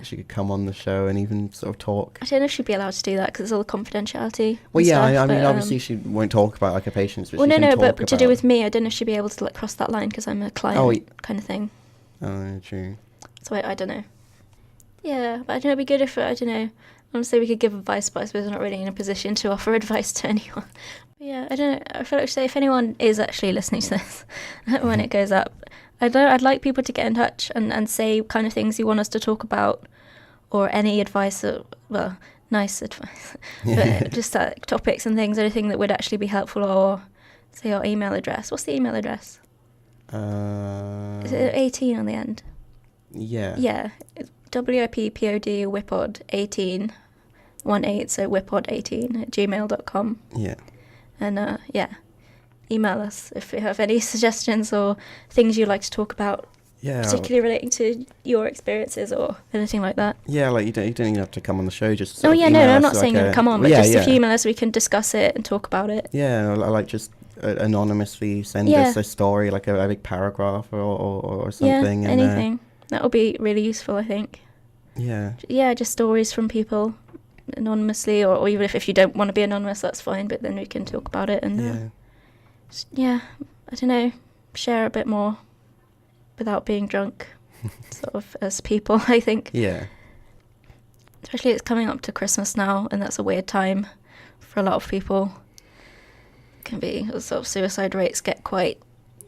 Speaker 2: she could come on the show and even sort of talk.
Speaker 1: I don't know if she'd be allowed to do that because it's all confidentiality.
Speaker 2: Well, yeah, I mean, obviously she won't talk about like her patients. But
Speaker 1: but to do with me, I don't know if she'd be able to like cross that line because I'm a client kind of thing.
Speaker 2: Oh, true.
Speaker 1: So I don't know. Yeah, but I don't know, it'd be good if, I don't know, honestly we could give advice, but I suppose we're not really in a position to offer advice to anyone. But yeah, I don't know, I feel like if anyone is actually listening to this when it goes up, I'd like people to get in touch and say kind of things you want us to talk about, or any advice, nice advice, but just topics and things, anything that would actually be helpful, or say our email address. What's the email address? Is it 18 on the end?
Speaker 2: Yeah.
Speaker 1: Yeah. It's WIPPOD WIPOD 18 so WIPOD18 at gmail.com.
Speaker 2: Yeah.
Speaker 1: And email us if you have any suggestions or things you'd like to talk about. Yeah. Particularly relating to your experiences or anything like that.
Speaker 2: Yeah, like you don't even have to come on the show. Just
Speaker 1: I'm not saying come on, but if you email us, we can discuss it and talk about it.
Speaker 2: Yeah, I like just anonymously send us a story, like a big paragraph or something.
Speaker 1: Yeah, anything. That would be really useful, I think.
Speaker 2: Yeah.
Speaker 1: Yeah, just stories from people anonymously, or even if you don't want to be anonymous, that's fine, but then we can talk about it and I don't know, share a bit more without being drunk, sort of, as people, I think.
Speaker 2: Yeah.
Speaker 1: Especially it's coming up to Christmas now, and that's a weird time for a lot of people. It can be, sort of, suicide rates get quite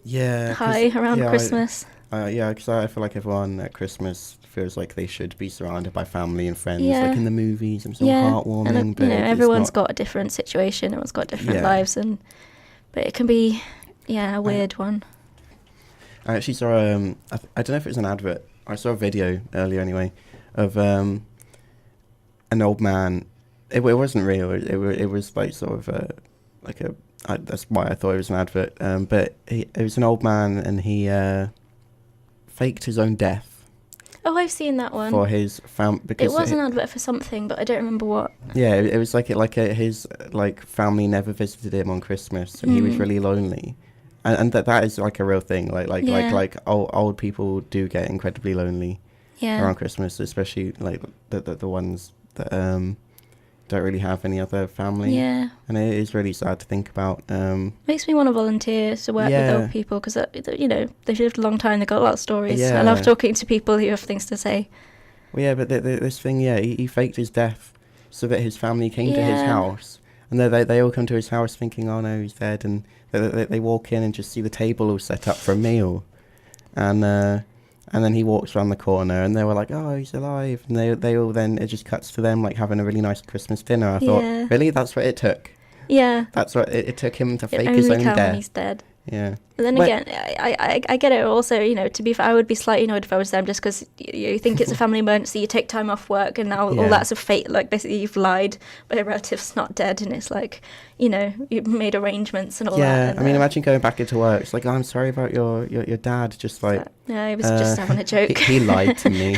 Speaker 1: high around Christmas.
Speaker 2: Because I feel like everyone at Christmas feels like they should be surrounded by family and friends, like in the movies, and so heartwarming.
Speaker 1: And,
Speaker 2: but
Speaker 1: everyone's got a different situation, everyone's got different lives, but it can be, a weird one.
Speaker 2: I actually saw, I don't know if it was an advert, I saw a video earlier anyway, of an old man. It wasn't real, it was like sort of that's why I thought it was an advert, but it was an old man, and he faked his own death.
Speaker 1: Oh, I've seen that one.
Speaker 2: For his because
Speaker 1: it was an advert for something, but I don't remember what.
Speaker 2: Yeah, it was his family never visited him on Christmas, and he was really lonely, and that is like a real thing. Like old people do get incredibly lonely around Christmas, especially like the ones that don't really have any other family.
Speaker 1: Yeah.
Speaker 2: And it is really sad to think about.
Speaker 1: Makes me want to volunteer to work with old people, because, they've lived a long time, they've got a lot of stories. I love talking to people who have things to say.
Speaker 2: Well, yeah, but this thing, he faked his death so that his family came to his house. And they all come to his house thinking, oh no, he's dead. And they walk in and just see the table all set up for a meal. And then he walks around the corner, and they were like, oh, he's alive. And they all then, it just cuts to them, like, having a really nice Christmas dinner. I thought, really? That's what it took?
Speaker 1: Yeah.
Speaker 2: That's what it took him to fake his own death.
Speaker 1: When he's dead.
Speaker 2: Yeah.
Speaker 1: But then again, I get it also, to be fair, I would be slightly annoyed if I was them, just because you think it's a family emergency, you take time off work, and now all that's a fate, like, basically you've lied, but your relative's not dead, and it's like, you've made arrangements and all that.
Speaker 2: Yeah, I mean, imagine going back into work, it's like, oh, I'm sorry about your dad, just like...
Speaker 1: No, he was just having a joke.
Speaker 2: He lied to me.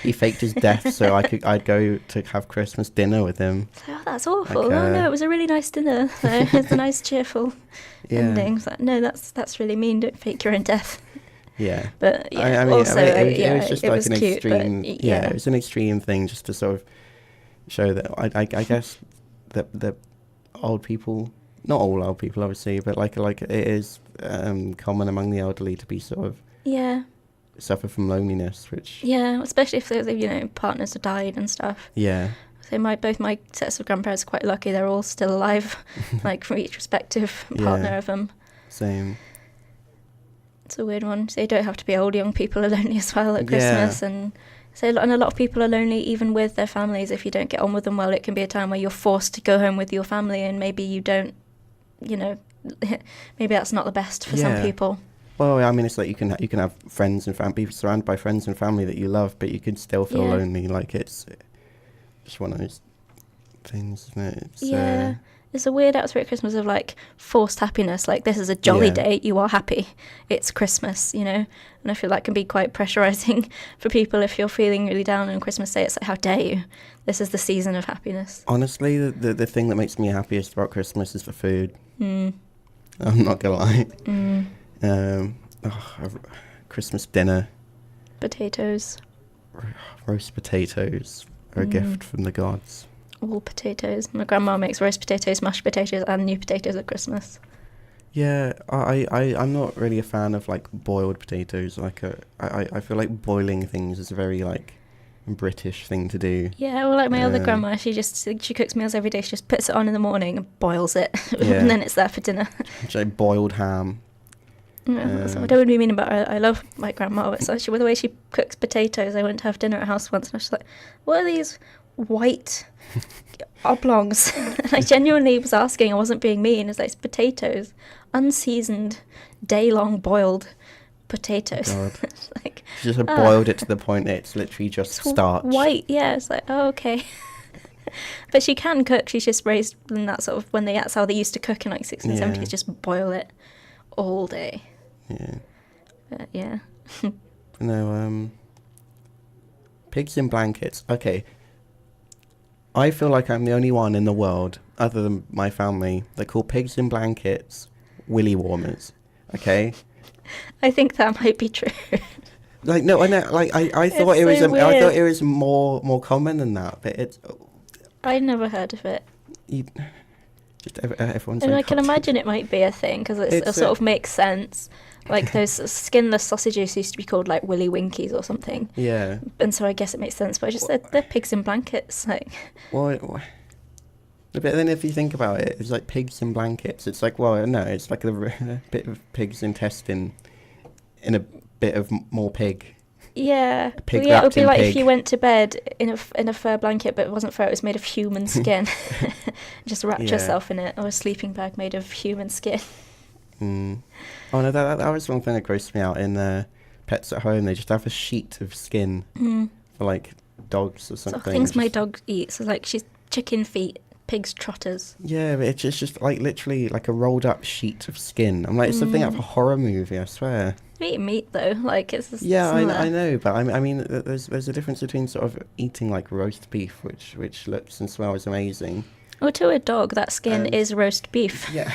Speaker 2: He faked his death so I'd go to have Christmas dinner with him.
Speaker 1: Oh, that's awful. Like, no, it was a really nice dinner. It's a nice, cheerful ending. It's like, no, that's really mean. Don't fake your own death.
Speaker 2: Yeah.
Speaker 1: But it was
Speaker 2: just like an
Speaker 1: cute,
Speaker 2: extreme. It was an extreme thing, just to sort of show that I guess that the old people, not all old people obviously, but like it is common among the elderly to be sort of suffer from loneliness, which
Speaker 1: especially if their partners have died and stuff. So both my sets of grandparents are quite lucky, they're all still alive, like from each respective partner of them.
Speaker 2: Same.
Speaker 1: It's a weird one. So you don't have to be old, young people are lonely as well at Christmas, and a lot of people are lonely even with their families. If you don't get on with them well, it can be a time where you're forced to go home with your family, and maybe you don't, maybe that's not the best for some people.
Speaker 2: Well, I mean, it's like you can have friends and be surrounded by friends and family that you love, but you can still feel lonely. Like it's just one of those things, isn't it?
Speaker 1: It's a weird atmosphere at Christmas of like forced happiness. Like, this is a jolly day, you are happy. It's Christmas, and I feel that can be quite pressurizing for people if you're feeling really down on Christmas Day. It's like, how dare you? This is the season of happiness.
Speaker 2: Honestly, the thing that makes me happiest about Christmas is the food. I'm not gonna lie. Christmas dinner.
Speaker 1: Potatoes.
Speaker 2: Roast potatoes are a gift from the gods.
Speaker 1: All potatoes. My grandma makes roast potatoes, mashed potatoes, and new potatoes at Christmas.
Speaker 2: Yeah, I'm not really a fan of like boiled potatoes. I feel like boiling things is a very like British thing to do.
Speaker 1: Yeah, well, like my other grandma, she cooks meals every day. She just puts it on in the morning and boils it, and then it's there for dinner. Like
Speaker 2: boiled ham.
Speaker 1: So I don't really mean about her. I love my grandma, but so with the way she cooks potatoes, I went to have dinner at her house once, and I was just like, what are these white oblongs? And I genuinely was asking, I wasn't being mean. It's like, it's potatoes, unseasoned, day-long boiled potatoes. It's like,
Speaker 2: she just boiled it to the point that it's literally just starch.
Speaker 1: White, it's like, oh, okay. But she can cook. She's just raised in that sort of, that's how they used to cook in like 60s and 70s, just boil it all day. But
Speaker 2: no, pigs in blankets. Okay. I feel like I'm the only one in the world, other than my family, that call pigs in blankets willy warmers. Okay.
Speaker 1: I think that might be true.
Speaker 2: Like, no, I know. Like, I thought it was. I thought it was more common than that, but it's.
Speaker 1: I never heard of it.
Speaker 2: Everyone's.
Speaker 1: And I can imagine it might be a thing because it sort of makes sense. Like those skinless sausages used to be called like Willy Winkies or something.
Speaker 2: Yeah.
Speaker 1: And so I guess it makes sense. But I just said they're pigs in blankets. Like.
Speaker 2: Well, but then if you think about it, it's like pigs in blankets. It's like, well, no, it's like a bit of pig's intestine in a bit of more pig.
Speaker 1: Yeah. It would be like if you went to bed in a fur blanket, but it wasn't fur, it was made of human skin. Just wrapped yourself in it, or a sleeping bag made of human skin.
Speaker 2: Mm. Oh no, that was one thing that grossed me out in Pets at Home. They just have a sheet of skin for like dogs or something.
Speaker 1: So things my dog eats, so like she's chicken feet, pig's trotters.
Speaker 2: Yeah, but it's just like literally like a rolled up sheet of skin. I'm like, it's something out of a horror movie, I swear.
Speaker 1: You eat meat though, like it's just
Speaker 2: I know, but I mean, there's a difference between sort of eating like roast beef, which looks and smells amazing.
Speaker 1: Well, to a dog, that skin is roast beef.
Speaker 2: Yeah.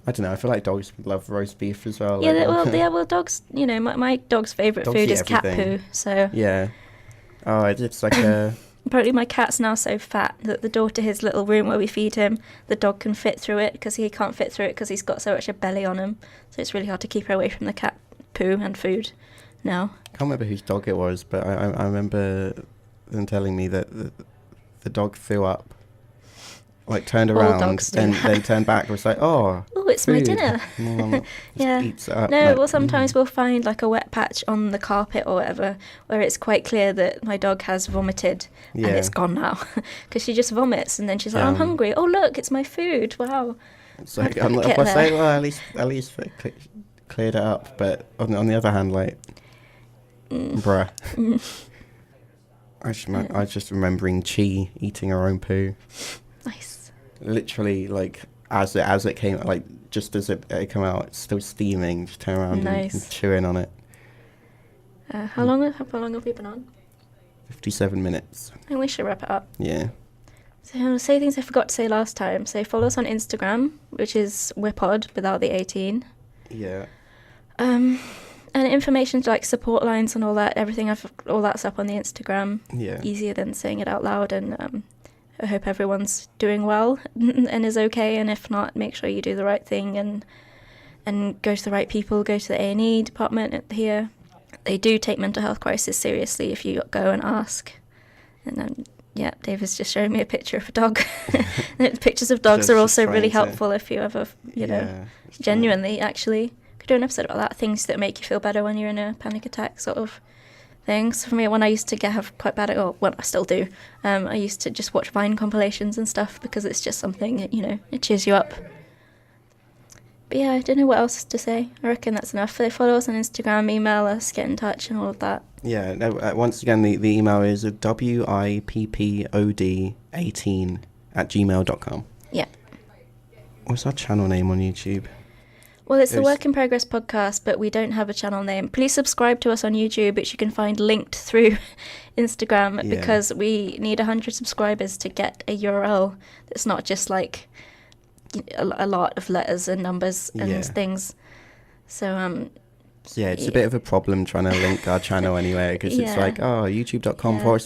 Speaker 2: I don't know. I feel like dogs would love roast beef as well.
Speaker 1: Yeah, well, dogs. You know, my dog's favourite food is cat poo. So
Speaker 2: yeah. Oh, it's like a.
Speaker 1: Apparently, my cat's now so fat that the door to his little room where we feed him, the dog can fit through it because he can't fit through it because he's got so much a belly on him. So it's really hard to keep her away from the cat poo and food. Now.
Speaker 2: I can't remember whose dog it was, but I remember them telling me that the dog threw up. Like turned around, then turned back. Was like, oh,
Speaker 1: it's
Speaker 2: food.
Speaker 1: My dinner. Yeah.
Speaker 2: Eats it up,
Speaker 1: no,
Speaker 2: like,
Speaker 1: well, sometimes we'll find like a wet patch on the carpet or whatever, where it's quite clear that my dog has vomited and it's gone now, because she just vomits and then she's like, I'm hungry. Oh look, it's my food. Wow.
Speaker 2: It's like I say, well, at least it cleared it up. But on the other hand, like, bruh. I was just remembering Chi eating her own poo.
Speaker 1: Nice.
Speaker 2: Literally, like as it came, like just as it came out, it's still steaming. Just turn around and chewing on it.
Speaker 1: How long have we been on?
Speaker 2: 57 minutes.
Speaker 1: And we should wrap it up.
Speaker 2: Yeah.
Speaker 1: So I'll say things I forgot to say last time. So follow us on Instagram, which is Whippod without the 18.
Speaker 2: Yeah.
Speaker 1: And information like support lines and all that, all that's up on the Instagram.
Speaker 2: Yeah.
Speaker 1: Easier than saying it out loud. And I hope everyone's doing well and is okay. And if not, make sure you do the right thing and go to the right people. Go to the A&E department here. They do take mental health crisis seriously if you go and ask. And then, David's just showing me a picture of a dog. Pictures of dogs are also really helpful if you ever, genuinely, actually. Could do an episode about that, things that make you feel better when you're in a panic attack sort of things. For me, when I used to have quite bad, I still do, I used to just watch Vine compilations and stuff because it's just something that, it cheers you up. But yeah, I don't know what else to say. I reckon that's enough. Follow us on Instagram, email us, get in touch and all of that. Yeah, no, once again, the email is wippod18@gmail.com. Yeah. What's our channel name on YouTube? Well, it's the Work in Progress podcast, but we don't have a channel name. Please subscribe to us on YouTube, which you can find linked through Instagram, because we need 100 subscribers to get a URL that's not just like a lot of letters and numbers and things. So, it's a bit of a problem trying to link our channal anyway, because it's like, youtube.com / blah,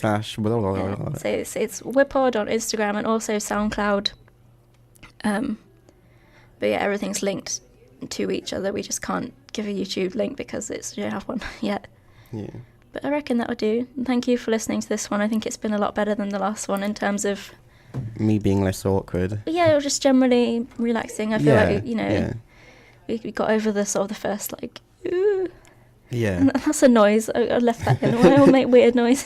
Speaker 1: blah, blah, blah. So it's Whippod on Instagram and also SoundCloud. But yeah, everything's linked to each other. We just can't give a YouTube link because we don't have one yet. Yeah. But I reckon that'll do. Thank you for listening to this one. I think it's been a lot better than the last one in terms of me being less awkward. Yeah, or just generally relaxing. I feel like we got over the sort of the first like ooh. Yeah. And that's a noise. I left that in. I will make weird noise.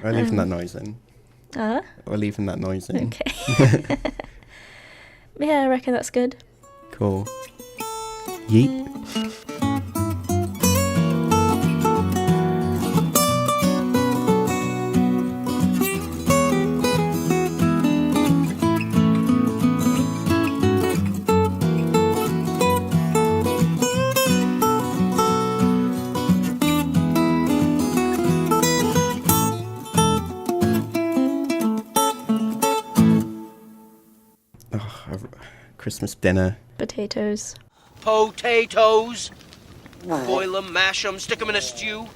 Speaker 1: We're leaving that noise in. We're leaving that noise in. Okay. Yeah, I reckon that's good. Cool. Yeet.
Speaker 2: Christmas dinner.
Speaker 1: Potatoes.
Speaker 3: Potatoes. Boil 'em, mash 'em, stick 'em in a stew.